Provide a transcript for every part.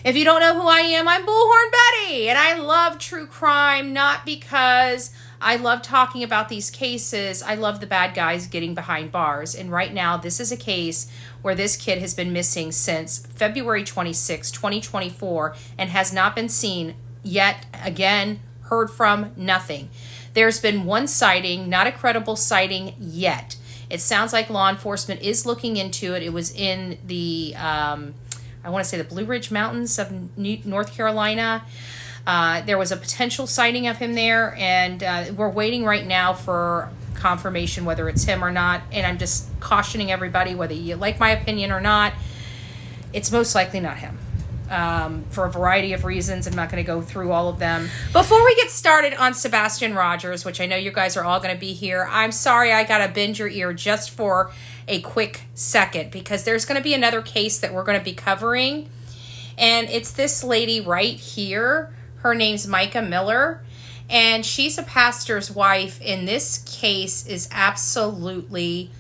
If you don't know who I am, I'm Bullhorn Betty, and I love true crime, not because I love talking about these cases. I love the bad guys getting behind bars, and right now this is a case where this kid has been missing since February 26, 2024, and has not been seen yet again, heard from, nothing. There's been one sighting, not a credible sighting yet. It sounds like law enforcement is looking into it. It was in the I want to say the Blue Ridge Mountains of North Carolina. There was a potential sighting of him there, and we're waiting right now for confirmation whether it's him or not. And I'm just cautioning everybody, whether you like my opinion or not, it's most likely not him. For a variety of reasons. I'm not going to go through all of them. Before we get started on Sebastian Rogers, which I know you guys are all going to be here, I'm sorry I got to bend your ear just for a quick second, because there's going to be another case that we're going to be covering, and it's this lady right here. Her name's Micah Miller, and she's a pastor's wife, and this case is absolutely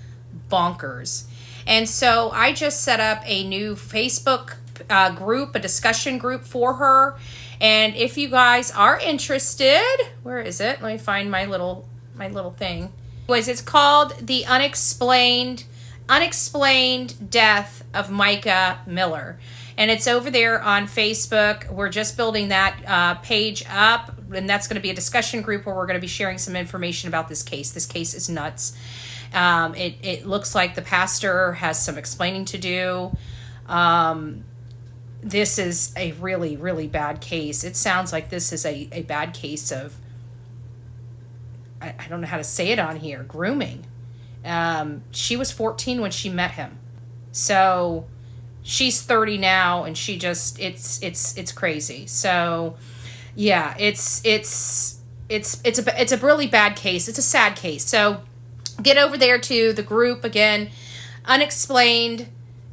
bonkers. And so I just set up a new Facebook group, a discussion group for her, and if you guys are interested, where is it? Let me find my little thing. Anyways, it's called The Unexplained Death of Micah Miller, and it's over there on Facebook. We're just building that page up, and that's going to be a discussion group where we're going to be sharing some information about this case. This case is nuts. It looks like the pastor has some explaining to do. This is a really, really bad case. It sounds like this is a bad case of, I don't know how to say it on here, grooming. She was 14 when she met him. So she's 30 now, and she just, it's crazy. So yeah, it's a really bad case. It's a sad case. So get over there to the group again, Unexplained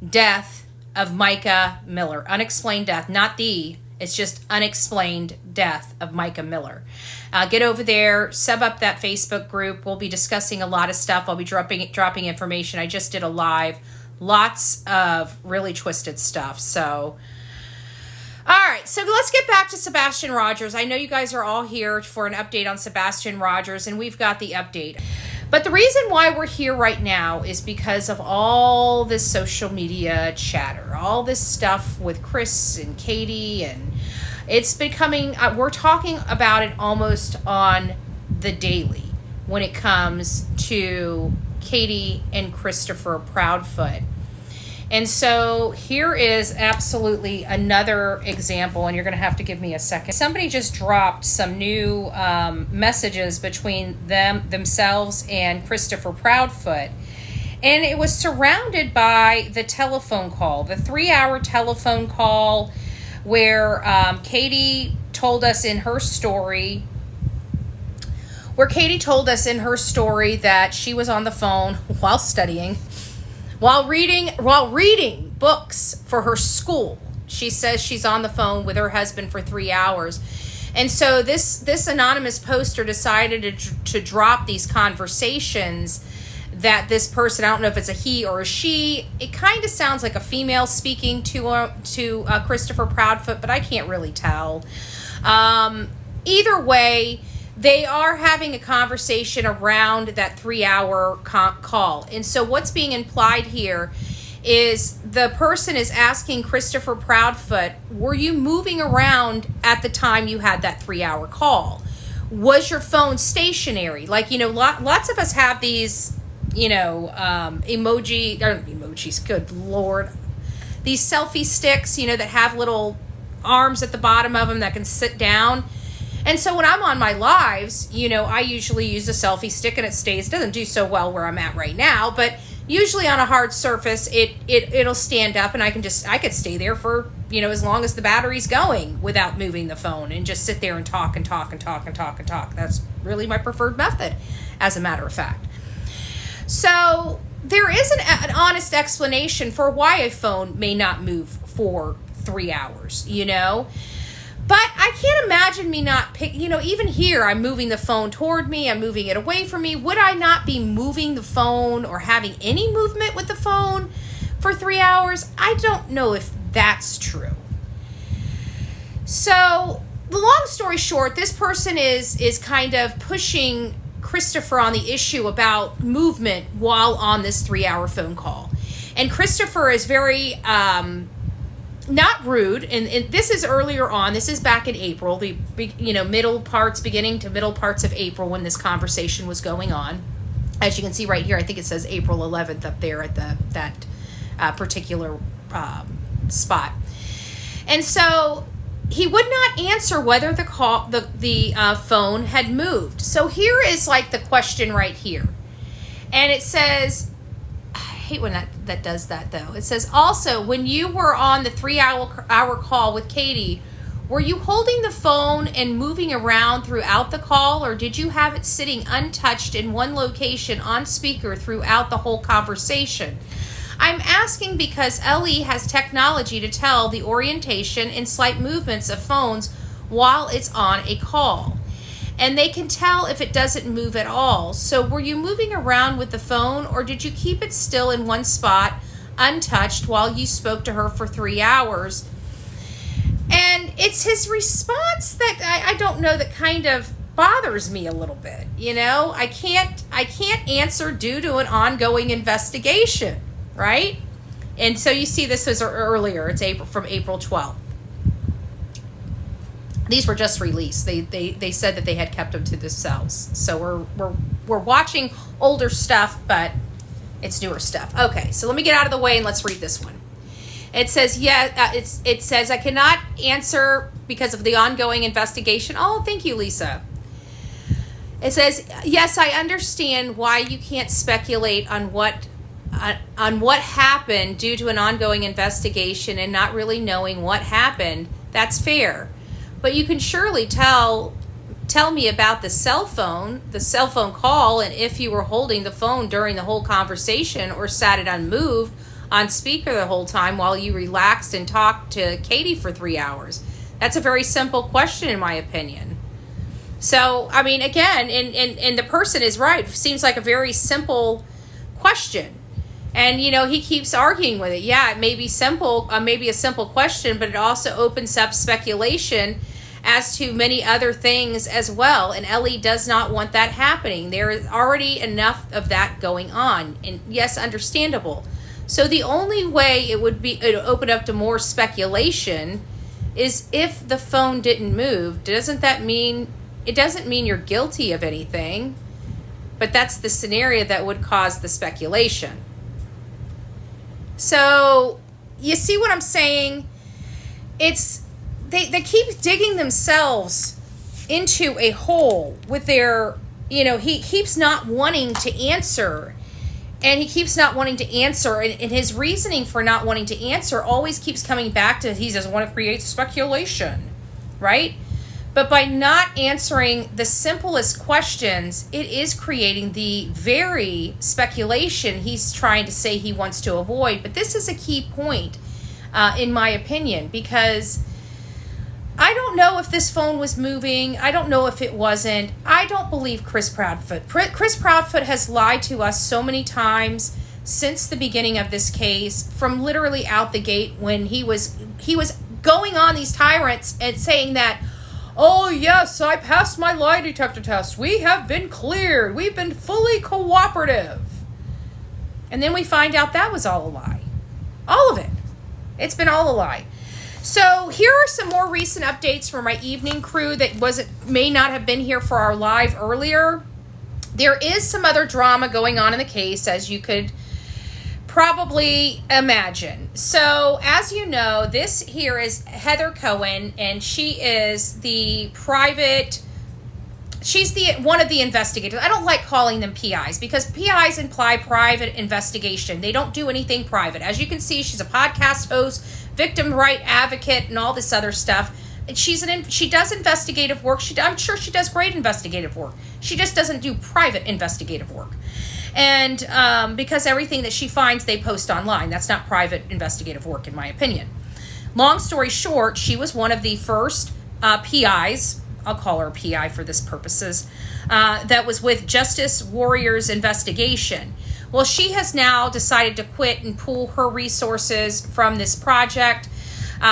Death of Micah Miller. Unexplained death, it's just Unexplained Death of Micah Miller. Get over there, sub up that Facebook group. We'll be discussing a lot of stuff. I'll be dropping information. I just did a live, lots of really twisted stuff. So, all right, so let's get back to Sebastian Rogers. I know you guys are all here for an update on Sebastian Rogers, and we've got the update. But the reason why we're here right now is because of all this social media chatter, all this stuff with Kris and Katie, and it's becoming, we're talking about it almost on the daily when it comes to Katie and Christopher Proudfoot. And so here is absolutely another example, and you're going to have to give me a second. Somebody just dropped some new messages between themselves and Christopher Proudfoot, and it was surrounded by the telephone call, the 3-hour telephone call where Katie told us in her story that she was on the phone while studying, while reading books for her school. She says she's on the phone with her husband for 3 hours. And so this anonymous poster decided to drop these conversations that this person, I don't know if it's a he or a she, it kind of sounds like a female speaking to Christopher Proudfoot, but I can't really tell. Either way, they are having a conversation around that 3-hour call. And so what's being implied here is the person is asking Christopher Proudfoot, were you moving around at the time you had that 3-hour call? Was your phone stationary? Like, lots of us have these, emojis, good Lord. These selfie sticks, that have little arms at the bottom of them that can sit down. And so when I'm on my lives, I usually use a selfie stick, and it doesn't do so well where I'm at right now, but usually on a hard surface, it'll stand up, and I could stay there for, as long as the battery's going without moving the phone, and just sit there and talk and talk and talk and talk and talk. That's really my preferred method, as a matter of fact. So there is an honest explanation for why a phone may not move for 3 hours, But I can't imagine me not even here, I'm moving the phone toward me, I'm moving it away from me. Would I not be moving the phone or having any movement with the phone for 3 hours? I don't know if that's true. So the long story short, this person is kind of pushing Christopher on the issue about movement while on this 3-hour phone call. And Christopher is very not rude, and this is earlier on. This is back in April, beginning to middle parts of April when this conversation was going on. As you can see right here, I think it says April 11th up there at that particular spot. And so he would not answer whether the phone had moved. So here is like the question right here, and it says, I hate when that does that though. It says, also, when you were on the 3-hour call with Katie, were you holding the phone and moving around throughout the call, or did you have it sitting untouched in one location on speaker throughout the whole conversation? I'm asking because LE has technology to tell the orientation and slight movements of phones while it's on a call. And they can tell if it doesn't move at all. So were you moving around with the phone, or did you keep it still in one spot, untouched, while you spoke to her for 3 hours? And it's his response that I don't know, that kind of bothers me a little bit. I can't answer due to an ongoing investigation, right? And so you see this was earlier. It's from April 12th. These were just released. They said that they had kept them to themselves. So we're watching older stuff, but it's newer stuff. Okay, so let me get out of the way and let's read this one. It says, it says, I cannot answer because of the ongoing investigation. Oh, thank you, Lisa. It says, yes, I understand why you can't speculate on what happened due to an ongoing investigation and not really knowing what happened. That's fair. But you can surely tell me about the cell phone call, and if you were holding the phone during the whole conversation or sat it unmoved on speaker the whole time while you relaxed and talked to Katie for 3 hours. That's a very simple question, in my opinion. So, I mean, again, and the person is right. It seems like a very simple question. And, he keeps arguing with it. Yeah, it may be simple, maybe a simple question, but it also opens up speculation as to many other things as well. And Ellie does not want that happening. There is already enough of that going on. And yes, understandable. So the only way it would open up to more speculation is if the phone didn't move. It doesn't mean you're guilty of anything, but that's the scenario that would cause the speculation. So you see what I'm saying? It's they keep digging themselves into a hole with their, he keeps not wanting to answer. And he keeps not wanting to answer. And his reasoning for not wanting to answer always keeps coming back to he doesn't want to create speculation, right? But by not answering the simplest questions, it is creating the very speculation he's trying to say he wants to avoid. But this is a key point, in my opinion, because I don't know if this phone was moving. I don't know if it wasn't. I don't believe Chris Proudfoot. Chris Proudfoot has lied to us so many times since the beginning of this case, from literally out the gate when he was going on these tyrants and saying that, oh yes, I passed my lie detector test. We have been cleared. We've been fully cooperative. And then we find out that was all a lie. All of it. It's been all a lie. So here are some more recent updates from my evening crew that may not have been here for our live earlier. There is some other drama going on in the case, as you could probably imagine. So as you know, this here is Heather Cohen, and she is she's one of the investigators. I don't like calling them PIs because PIs imply private investigation. They don't do anything private. As you can see, she's a podcast host, victim right advocate, and all this other stuff. And she does investigative work. I'm sure she does great investigative work. She just doesn't do private investigative work. And because everything that she finds, they post online. That's not private investigative work, in my opinion. Long story short, she was one of the first PIs, I'll call her a PI for this purposes, that was with Justice Warriors Investigation. Well, she has now decided to quit and pool her resources from this project.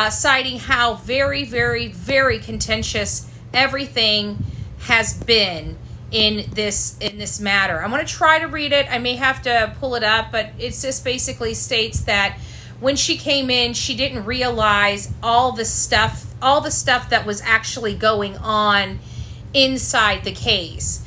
citing how very, very, very contentious everything has been in this matter. I'm going to try to read it. I may have to pull it up, but it just basically states that when she came in, she didn't realize all the stuff that was actually going on inside the case.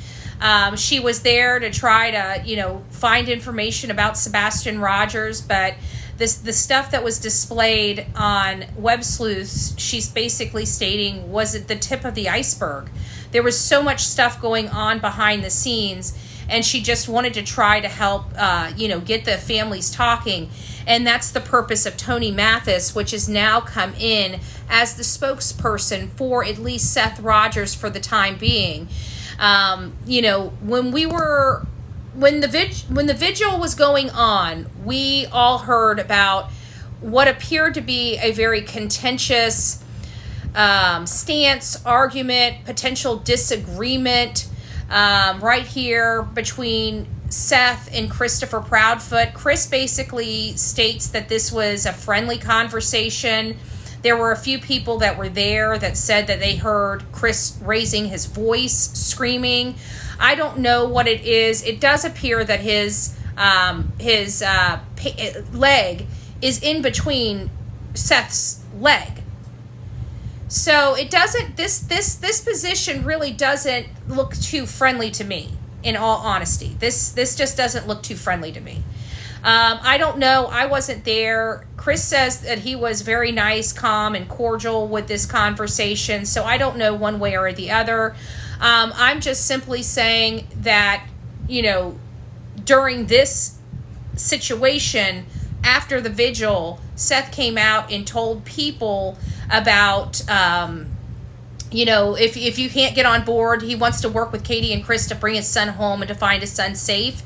She was there to try to, find information about Sebastian Rogers, but the stuff that was displayed on Web Sleuths, she's basically stating, was at the tip of the iceberg. There was so much stuff going on behind the scenes, and she just wanted to try to help, get the families talking. And that's the purpose of Tony Mathis, which has now come in as the spokesperson for at least Seth Rogers for the time being. When the vigil was going on, we all heard about what appeared to be a very contentious stance, argument, potential disagreement right here between Seth and Christopher Proudfoot. Chris basically states that this was a friendly conversation. There were a few people that were there that said that they heard Chris raising his voice, screaming. I don't know what it is. It does appear that his leg is in between Seth's leg. So it doesn't. This position really doesn't look too friendly to me. In all honesty, this just doesn't look too friendly to me. I don't know. I wasn't there. Chris says that he was very nice, calm, and cordial with this conversation. So I don't know one way or the other. I'm just simply saying that, during this situation, after the vigil, Seth came out and told people about, if you can't get on board, he wants to work with Katie and Chris to bring his son home and to find his son safe.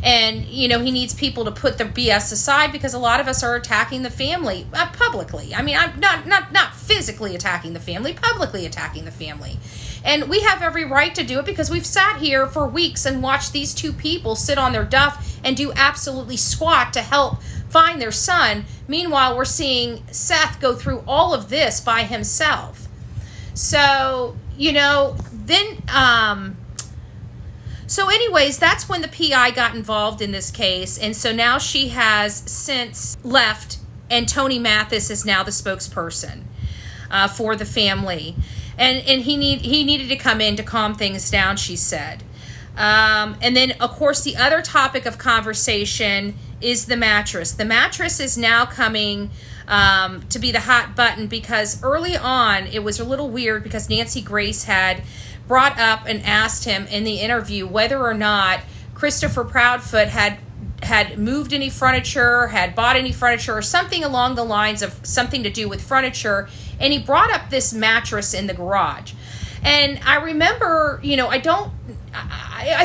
And, he needs people to put the BS aside because a lot of us are attacking the family publicly. I mean, I'm not physically attacking the family, publicly attacking the family. And we have every right to do it because we've sat here for weeks and watched these two people sit on their duff and do absolutely squat to help find their son. Meanwhile, we're seeing Seth go through all of this by himself. So, so anyways, that's when the PI got involved in this case. And so now she has since left, and Tony Mathis is now the spokesperson for the family. And he needed to come in to calm things down, she said. And then, of course, the other topic of conversation is the mattress. The mattress is now coming to be the hot button because early on it was a little weird because Nancy Grace had brought up and asked him in the interview whether or not Christopher Proudfoot had moved any furniture, had bought any furniture, or something along the lines of something to do with furniture. And he brought up this mattress in the garage. And I remember, I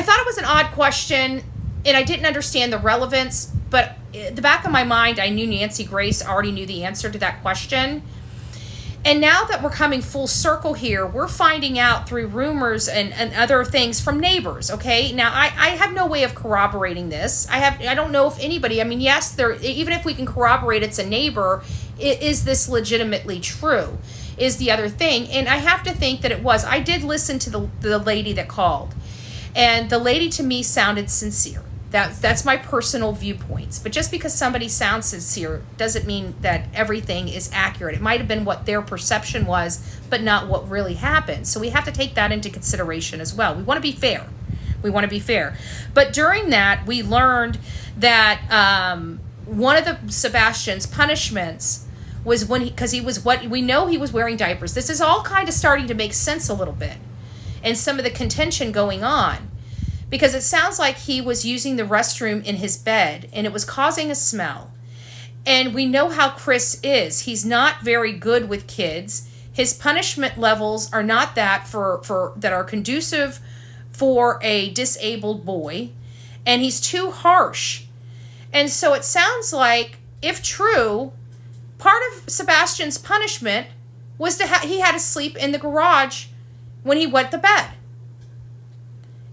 thought it was an odd question and I didn't understand the relevance, but at the back of my mind, I knew Nancy Grace already knew the answer to that question. And now that we're coming full circle here, we're finding out through rumors and other things from neighbors, okay? Now, I have no way of corroborating this. I don't know if anybody, yes, even if we can corroborate it's a neighbor, is this legitimately true, is the other thing. And I have to think that it was. I did listen to the lady that called. And the lady to me sounded sincere. That's my personal viewpoints. But just because somebody sounds sincere doesn't mean that everything is accurate. It might have been what their perception was, but not what really happened. So we have to take that into consideration as well. We want to be fair. But during that, we learned that one of the Sebastian's punishments was because he was wearing diapers. This is all kind of starting to make sense a little bit. And some of the contention going on. Because it sounds like he was using the restroom in his bed and it was causing a smell. And we know how Kris is. He's not very good with kids. His punishment levels are not that that are conducive for a disabled boy. And he's too harsh. And so it sounds like, if true, part of Sebastian's punishment was he had to sleep in the garage when he wet the bed.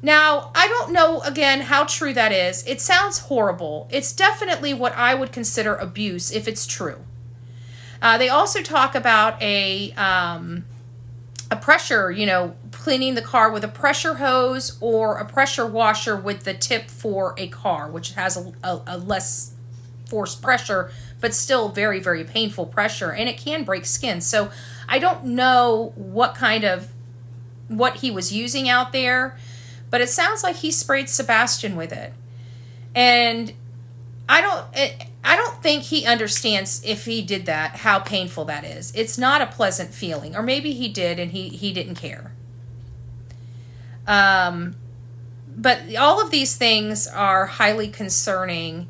Now, I don't know, again, how true that is. It sounds horrible. It's definitely what I would consider abuse if it's true. They also talk about a pressure, cleaning the car with a pressure hose or a pressure washer with the tip for a car, which has a less force pressure, but still very, very painful pressure, and it can break skin. So I don't know what he was using out there, but it sounds like he sprayed Sebastian with it. And I don't think he understands, if he did that, how painful that is. It's not a pleasant feeling. Or maybe he did and he didn't care. But all of these things are highly concerning,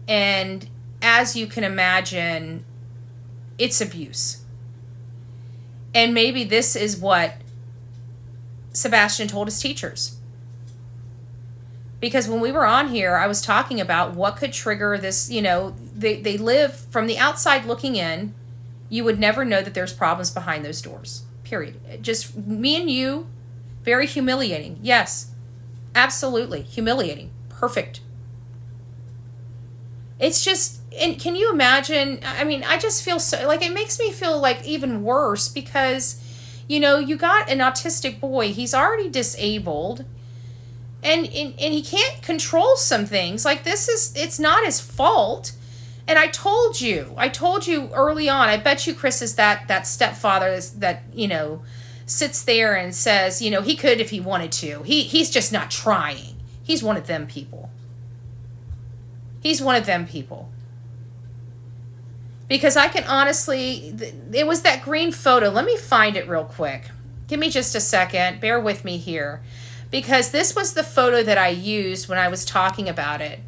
and as you can imagine, it's abuse. And maybe this is what Sebastian told his teachers. Because when we were on here, I was talking about what could trigger this. They live from the outside looking in. You would never know that there's problems behind those doors, period. Just me and you, very humiliating. Yes, absolutely humiliating. Perfect. It's just, and can you imagine? I mean, I just feel so, like, it makes me feel like even worse because, you got an autistic boy. He's already disabled. And he can't control some things. Like, it's not his fault. And I told you early on, I bet you Kris is that stepfather that, sits there and says, he could if he wanted to. He's just not trying. He's one of them people. Because I can honestly, it was that green photo. Let me find it real quick. Give me just a second. Bear with me here. Because this was the photo that I used when I was talking about it.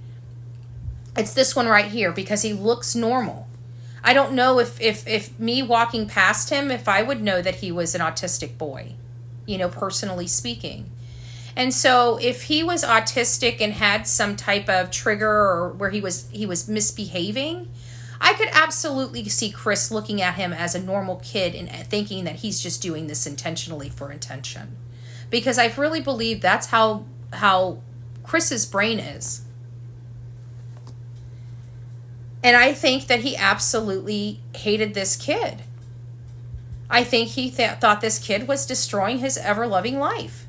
It's this one right here, because he looks normal. I don't know if me walking past him, if I would know that he was an autistic boy, personally speaking. And so if he was autistic and had some type of trigger or where he was misbehaving, I could absolutely see Kris looking at him as a normal kid and thinking that he's just doing this intentionally for attention. Because I really believe that's how Kris's brain is. And I think that he absolutely hated this kid. I think he thought this kid was destroying his ever-loving life.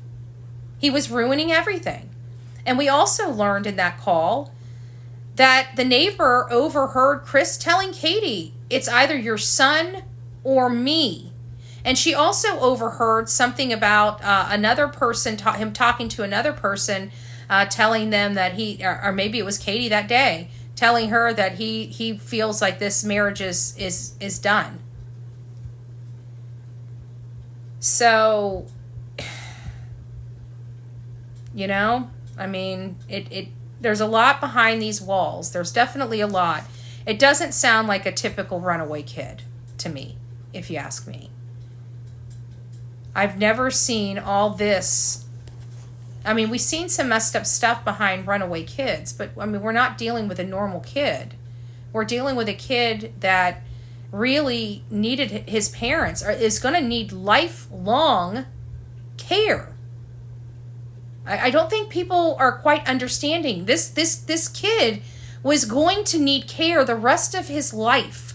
He was ruining everything. And we also learned in that call that the neighbor overheard Kris telling Katie, it's either your son or me. And she also overheard something about another person, him talking to another person, telling them that or maybe it was Katie that day, telling her that he feels like this marriage is done. So, I mean, there's a lot behind these walls. There's definitely a lot. It doesn't sound like a typical runaway kid to me, if you ask me. I've never seen all this. I mean, we've seen some messed up stuff behind runaway kids, but I mean, we're not dealing with a normal kid. We're dealing with a kid that really needed his parents, or is going to need lifelong care. I don't think people are quite understanding. This kid was going to need care the rest of his life.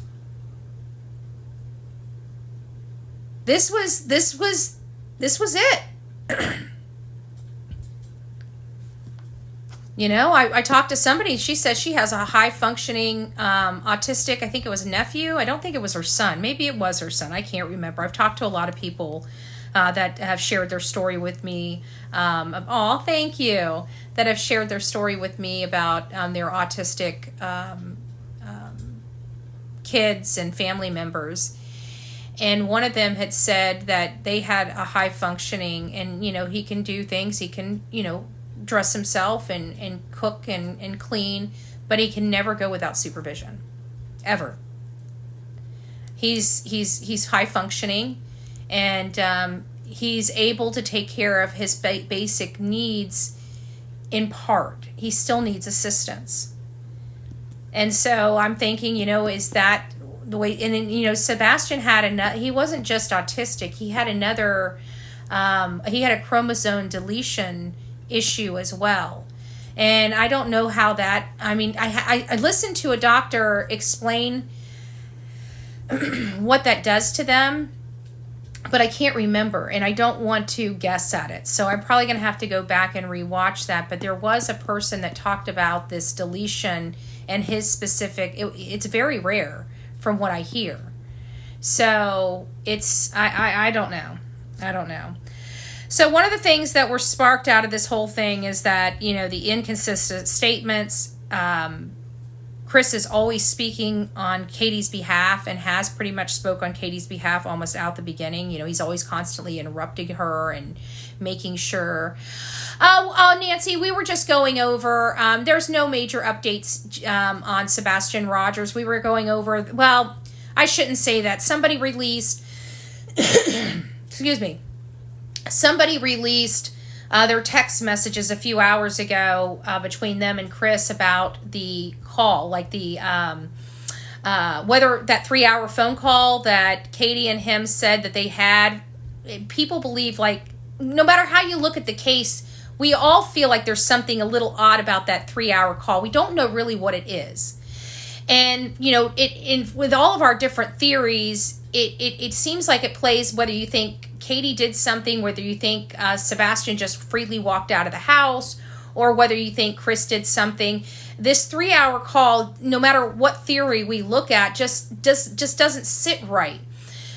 This was it. I talked to somebody. She said she has a high-functioning autistic, I think it was a nephew. I don't think it was her son. Maybe it was her son. I can't remember. I've talked to a lot of people that have shared their story with me. Thank you. That have shared their story with me about their autistic kids and family members. And one of them had said that they had a high functioning, and, he can do things. He can, dress himself and cook and clean, but he can never go without supervision. Ever. He's high functioning, and he's able to take care of his basic needs in part. He still needs assistance. And so I'm thinking, is that the way? And then, Sebastian had another. He wasn't just autistic. He had another. He had a chromosome deletion issue as well, and I don't know how that. I mean, I listened to a doctor explain what that does to them, but I can't remember, and I don't want to guess at it. So I'm probably going to have to go back and rewatch that. But there was a person that talked about this deletion and his specific, it's very rare from what I hear. So it's, I don't know. I don't know. So one of the things that were sparked out of this whole thing is that, you know, the inconsistent statements, Kris is always speaking on Katie's behalf and has pretty much spoke on Katie's behalf almost out the beginning. You know, he's always constantly interrupting her and making sure. Oh, Nancy, we were just going over, there's no major updates on Sebastian Rogers. We were going over, well, I shouldn't say that. Somebody released, excuse me, somebody released their text messages a few hours ago between them and Kris about the call, like the whether that 3-hour phone call that Katie and him said that they had. People believe, like, no matter how you look at the case, we all feel like there's something a little odd about that 3-hour call. We don't know really what it is. And, you know, with all of our different theories, it seems like it plays whether you think Katie did something, whether you think Sebastian just freely walked out of the house, or whether you think Kris did something. This 3-hour call, no matter what theory we look at, just doesn't sit right.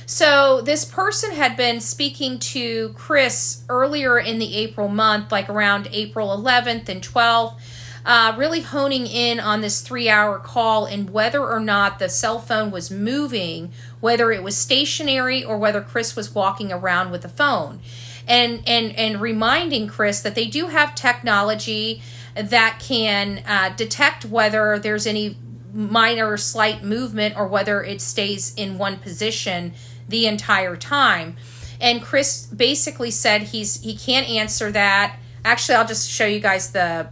So this person had been speaking to Kris earlier in the April month, like around April 11th and 12th, really honing in on this 3-hour call and whether or not the cell phone was moving, whether it was stationary or whether Kris was walking around with the phone. And reminding Kris that they do have technology that can detect whether there's any minor slight movement or whether it stays in one position the entire time. And Kris basically said he can't answer that. Actually, I'll just show you guys the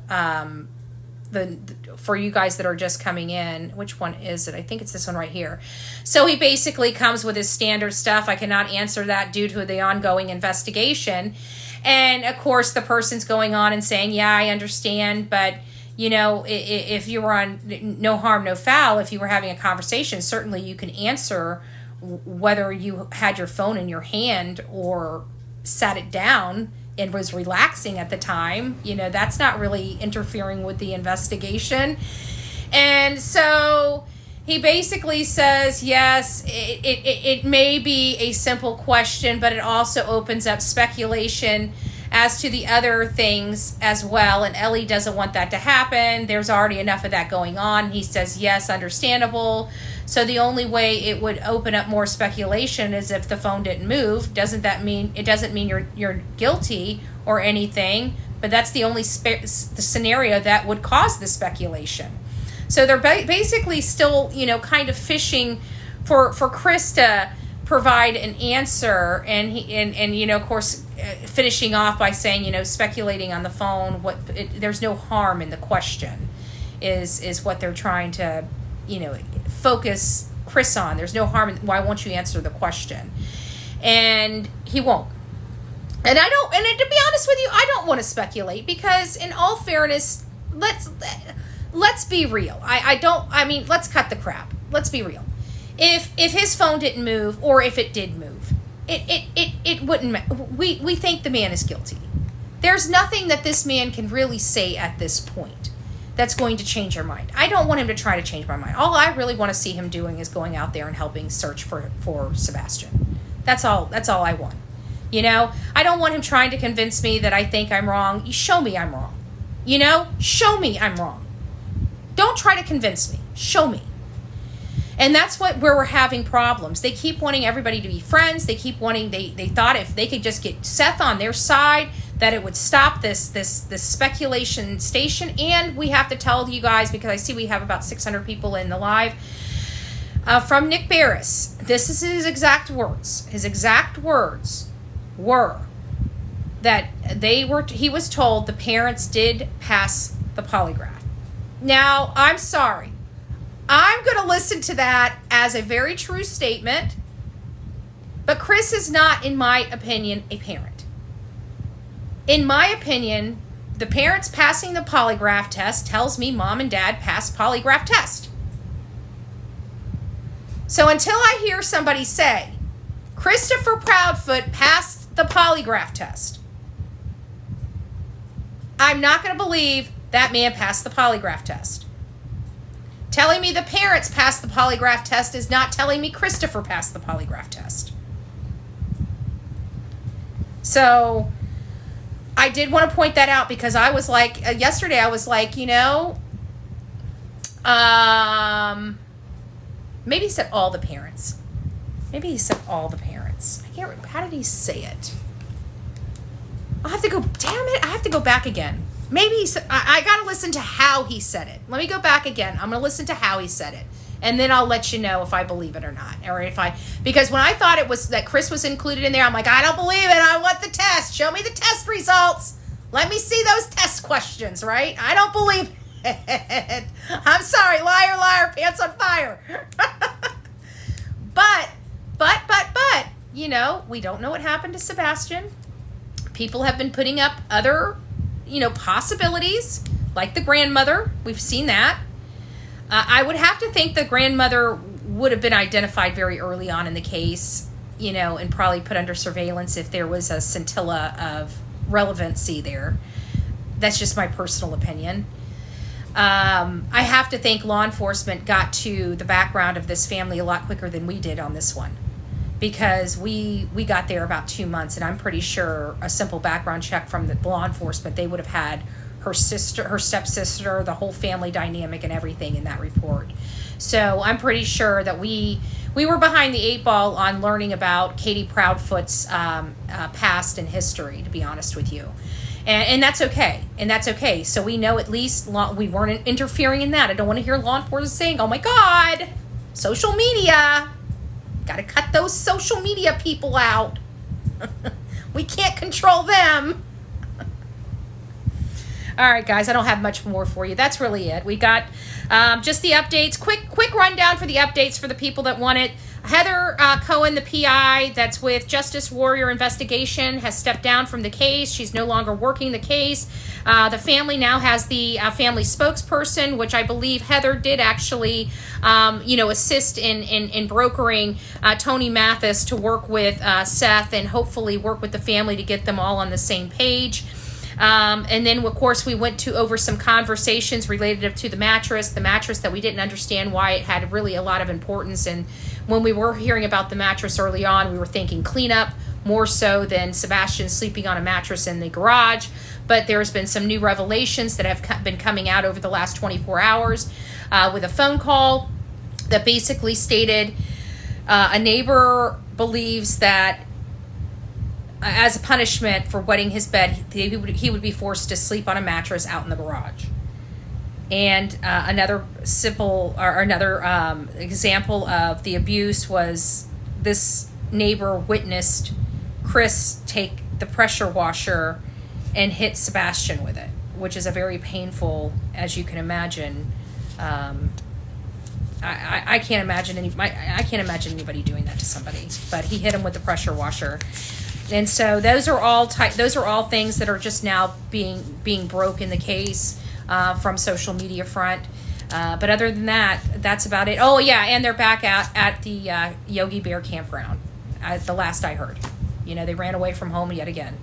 for you guys that are just coming in. Which one is it? I think it's this one right here. So he basically comes with his standard stuff. I cannot answer that due to the ongoing investigation. And of course, the person's going on and saying, yeah, I understand, but you know, if you were on no harm, no foul, if you were having a conversation, certainly you can answer whether you had your phone in your hand or sat it down and was relaxing at the time. You know, that's not really interfering with the investigation. And so he basically says, yes, it may be a simple question, but it also opens up speculation as to the other things as well. And Ellie doesn't want that to happen. There's already enough of that going on. He says, yes, understandable. So the only way it would open up more speculation is if the phone didn't move. Doesn't mean you're guilty or anything, but that's the only the scenario that would cause the speculation. So they're basically still, you know, kind of fishing for Kris to provide an answer, and you know, of course, finishing off by saying, you know, speculating on the phone. There's no harm in the question, is what they're trying to, you know, focus Kris on. There's no harm in, why won't you answer the question? And he won't. And to be honest with you, I don't want to speculate, because in all fairness, let's be real. Let's cut the crap. Let's be real. If his phone didn't move, or if it did move, it wouldn't. We think the man is guilty. There's nothing that this man can really say at this point that's going to change our mind. I don't want him to try to change my mind. All I really want to see him doing is going out there and helping search for Sebastian. That's all I want. You know, I don't want him trying to convince me that I think I'm wrong. You show me I'm wrong. You know, show me I'm wrong. Don't try to convince me. Show me. And that's where we're having problems. They keep wanting everybody to be friends. They keep wanting, they thought if they could just get Seth on their side, that it would stop this speculation station. And we have to tell you guys, because I see we have about 600 people in the live, from Nick Barris. This is his exact words. His exact words were that he was told the parents did pass the polygraph. Now, I'm sorry. I'm going to listen to that as a very true statement, but Kris is not, in my opinion, a parent. In my opinion, the parents passing the polygraph test tells me mom and dad passed polygraph test. So until I hear somebody say, Christopher Proudfoot passed the polygraph test, I'm not going to believe that man passed the polygraph test. Telling me the parents passed the polygraph test is not telling me Christopher passed the polygraph test. So I did want to point that out because I was like, yesterday I was like, maybe he said all the parents. Maybe he said all the parents. I can't remember. How did he say it? I'll have to go, damn it, I have to go back again. Maybe he said, I got to listen to how he said it. Let me go back again. I'm going to listen to how he said it. And then I'll let you know if I believe it or not. Because when I thought it was that Kris was included in there, I'm like, I don't believe it. I want the test. Show me the test results. Let me see those test questions, right? I don't believe it. I'm sorry. Liar, liar, pants on fire. But, we don't know what happened to Sebastian. People have been putting up other, possibilities, like the grandmother. We've seen that. I would have to think the grandmother would have been identified very early on in the case, and probably put under surveillance if there was a scintilla of relevancy there. That's just my personal opinion. I have to think law enforcement got to the background of this family a lot quicker than we did on this one, because we got there about 2 months, and I'm pretty sure a simple background check from the law enforcement, they would have had her sister, her stepsister, the whole family dynamic and everything in that report. So I'm pretty sure that we were behind the 8 ball on learning about Katie Proudfoot's past and history, to be honest with you. And that's okay. And that's okay. So we know at least we weren't interfering in that. I don't want to hear law enforcement saying, oh my God, social media. Got to cut those social media people out. We can't control them. All right, guys, I don't have much more for you. That's really it. We got just the updates. Quick rundown for the updates for the people that want it. Heather Cohen, the PI that's with Justice Warrior Investigation, has stepped down from the case. She's no longer working the case. The family now has the family spokesperson, which I believe Heather did actually, assist in brokering Tony Mathis to work with Seth and hopefully work with the family to get them all on the same page. And then, of course, we went over some conversations related to the mattress that we didn't understand why it had really a lot of importance. And when we were hearing about the mattress early on, we were thinking cleanup more so than Sebastian sleeping on a mattress in the garage. But there's been some new revelations that have been coming out over the last 24 hours with a phone call that basically stated a neighbor believes that as a punishment for wetting his bed, he would be forced to sleep on a mattress out in the garage. And another example of the abuse was this neighbor witnessed Kris take the pressure washer and hit Sebastian with it, which is a very painful, as you can imagine. I can't imagine anybody doing that to somebody, but he hit him with the pressure washer. And so those are all things that are just now being broke in the case from social media front. But other than that, that's about it. Oh yeah, and they're back at the Yogi Bear campground. The last I heard, they ran away from home yet again.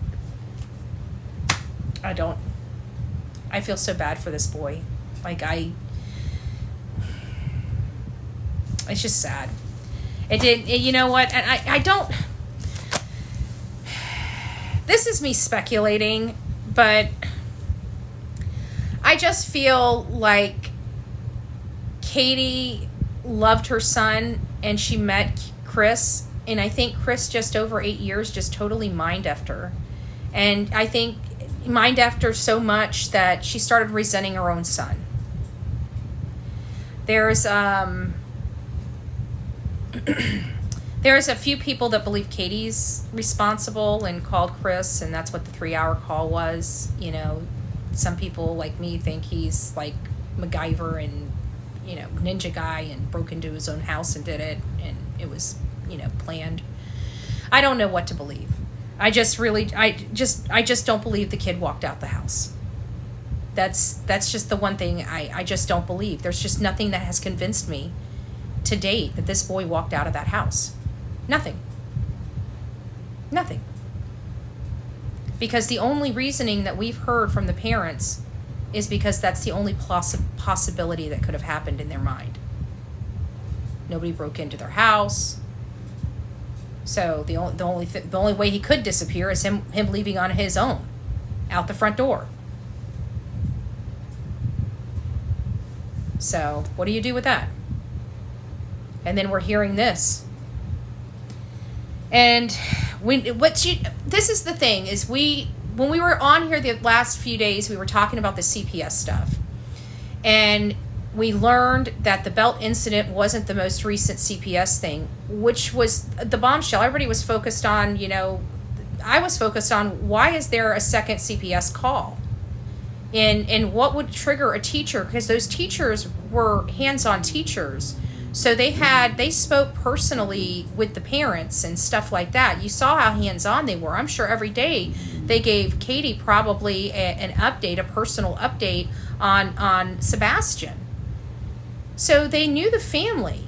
I feel so bad for this boy. It's just sad. You know what? And I don't. This is me speculating, but I just feel like Katie loved her son and she met Kris, and I think Kris just over 8 years just totally mind-effed her. And I think mind-effed her so much that she started resenting her own son. There's There's a few people that believe Katie's responsible and called Kris, and that's what the 3-hour call was. Some people like me think he's like MacGyver and, ninja guy and broke into his own house and did it, and it was, planned. I don't know what to believe. I just don't believe the kid walked out the house. That's just the one thing I just don't believe. There's just nothing that has convinced me to date that this boy walked out of that house. Nothing. Nothing. Because the only reasoning that we've heard from the parents is because that's the only possibility that could have happened in their mind. Nobody broke into their house. So the only way he could disappear is him leaving on his own, out the front door. So what do you do with that? And then we're hearing this. And this is the thing, is when we were on here the last few days, we were talking about the CPS stuff. And we learned that the belt incident wasn't the most recent CPS thing, which was the bombshell. Everybody was focused on, I was focused on, why is there a second CPS call? And what would trigger a teacher? Because those teachers were hands-on teachers. So they spoke personally with the parents and stuff like that. You saw how hands-on they were. I'm sure every day they gave Katie probably an update, a personal update on Sebastian. So they knew the family.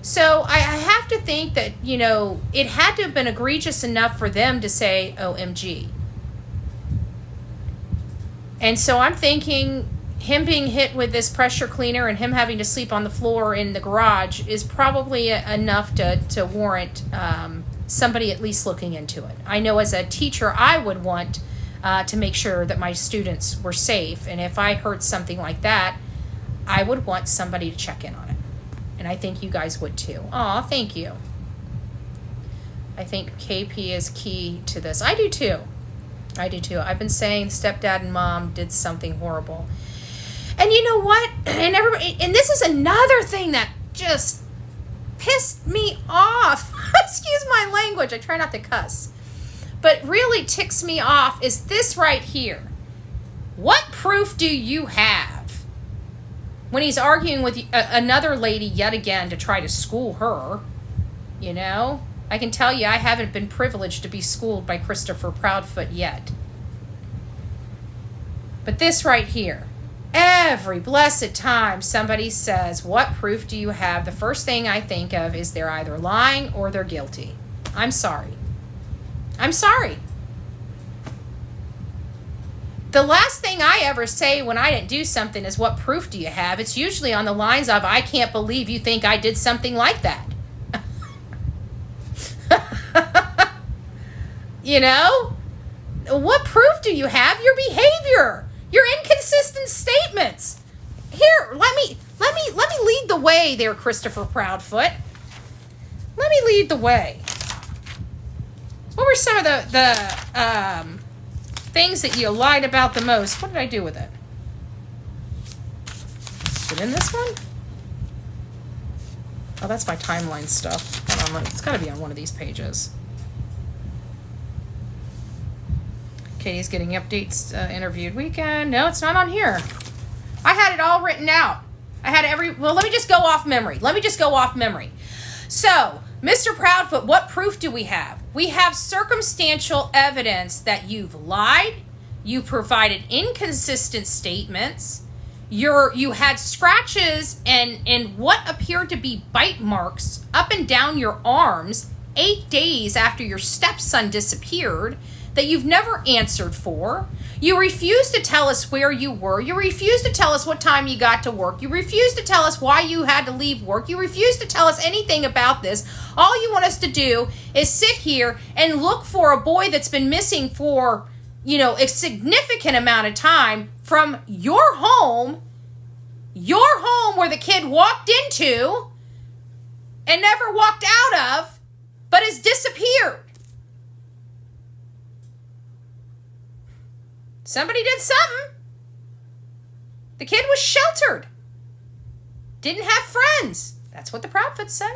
So I have to think that, it had to have been egregious enough for them to say, OMG. And so I'm thinking him being hit with this pressure cleaner and him having to sleep on the floor in the garage is probably enough to warrant somebody at least looking into it. I know as a teacher, I would want to make sure that my students were safe. And if I heard something like that, I would want somebody to check in on it. And I think you guys would too. Aw, thank you. I think KP is key to this. I do too. I've been saying stepdad and mom did something horrible. And you know what? And this is another thing that just pissed me off. Excuse my language. I try not to cuss. But really ticks me off is this right here. What proof do you have? When he's arguing with another lady yet again to try to school her, I can tell you I haven't been privileged to be schooled by Christopher Proudfoot yet. But this right here, every blessed time somebody says, what proof do you have? The first thing I think of is they're either lying or they're guilty. I'm sorry. The last thing I ever say when I didn't do something is, what proof do you have? It's usually on the lines of, I can't believe you think I did something like that. What proof do you have? Your behavior, your inconsistent statements. Here, let me lead the way there, Christopher Proudfoot. Let me lead the way. What were some of the things that you lied about the most? What did I do with it? Is it in this one? Oh, that's my timeline stuff. Hold on, it's got to be on one of these pages. Katie's getting updates, interviewed weekend. No, it's not on here. I had it all written out. Let me just go off memory. So, Mr. Proudfoot, what proof do we have? We have circumstantial evidence that you've lied, you provided inconsistent statements, you had scratches and what appeared to be bite marks up and down your arms 8 days after your stepson disappeared that you've never answered for. You refused to tell us where you were. You refused to tell us what time you got to work. You refused to tell us why you had to leave work. You refused to tell us anything about this. All you want us to do is sit here and look for a boy that's been missing for, a significant amount of time from your home where the kid walked into and never walked out of, but has disappeared. Somebody did something. The kid was sheltered. Didn't have friends. That's what the Proudfoots say.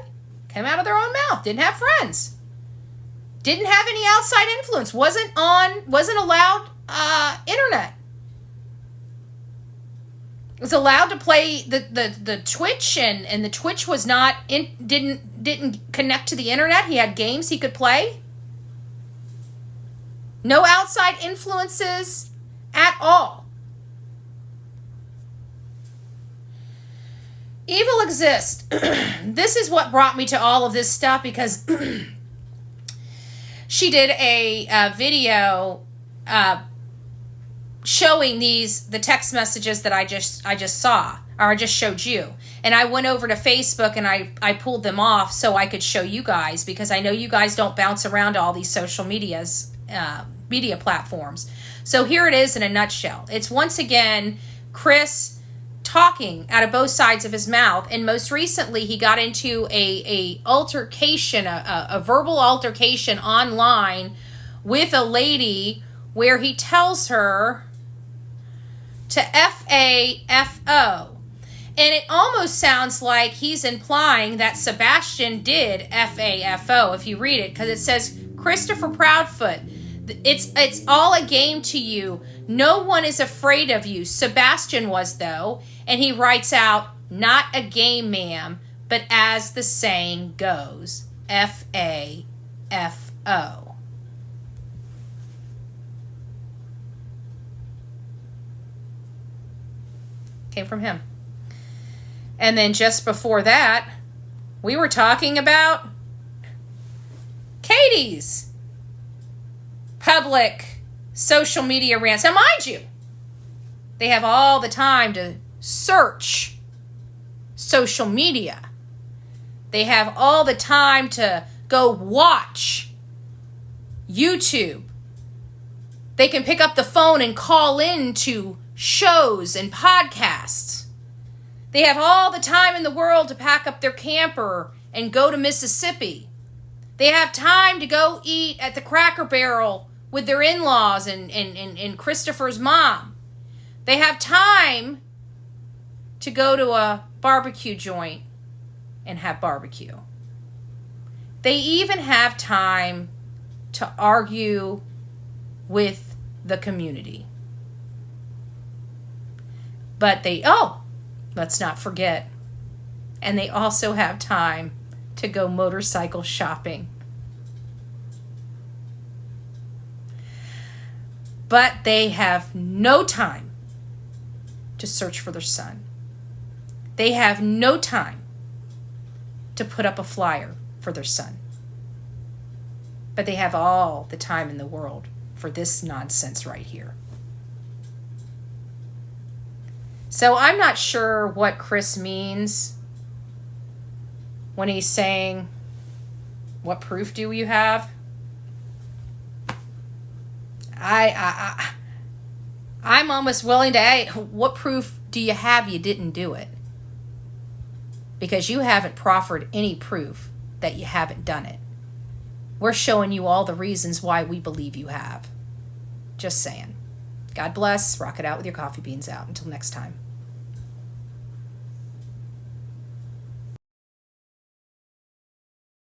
Came out of their own mouth. Didn't have friends. Didn't have any outside influence. Wasn't allowed internet. Was allowed to play the Twitch and the Twitch was didn't connect to the internet. He had games he could play. No outside influences at all. Evil exists. This is what brought me to all of this stuff, because she did a video showing the text messages that I just saw, or I just showed you. And I went over to Facebook and I pulled them off so I could show you guys, because I know you guys don't bounce around to all these social media platforms. So here it is in a nutshell. It's once again Kris talking out of both sides of his mouth, and most recently he got into a altercation, a verbal altercation online with a lady, where he tells her to F-A-F-O. And it almost sounds like he's implying that Sebastian did F-A-F-O if you read it, because it says, Christopher Proudfoot, it's all a game to you. No one is afraid of you. Sebastian was, though. And he writes out, not a game, ma'am, but as the saying goes, F-A-F-O. Came from him. And then just before that, we were talking about Katie's public social media rants. Now, mind you, they have all the time to search social media. They have all the time to go watch YouTube. They can pick up the phone and call in to shows and podcasts. They have all the time in the world to pack up their camper and go to Mississippi. They have time to go eat at the Cracker Barrel with their in-laws and Christopher's mom. They have time to go to a barbecue joint and have barbecue. They even have time to argue with the community. But let's not forget, and they also have time to go motorcycle shopping. But they have no time to search for their son. They have no time to put up a flyer for their son. But they have all the time in the world for this nonsense right here. So I'm not sure what Kris means when he's saying, what proof do you have? I'm almost willing to say, what proof do you have you didn't do it? Because you haven't proffered any proof that you haven't done it. We're showing you all the reasons why we believe you have. Just saying. God bless. Rock it out with your coffee beans out. Until next time.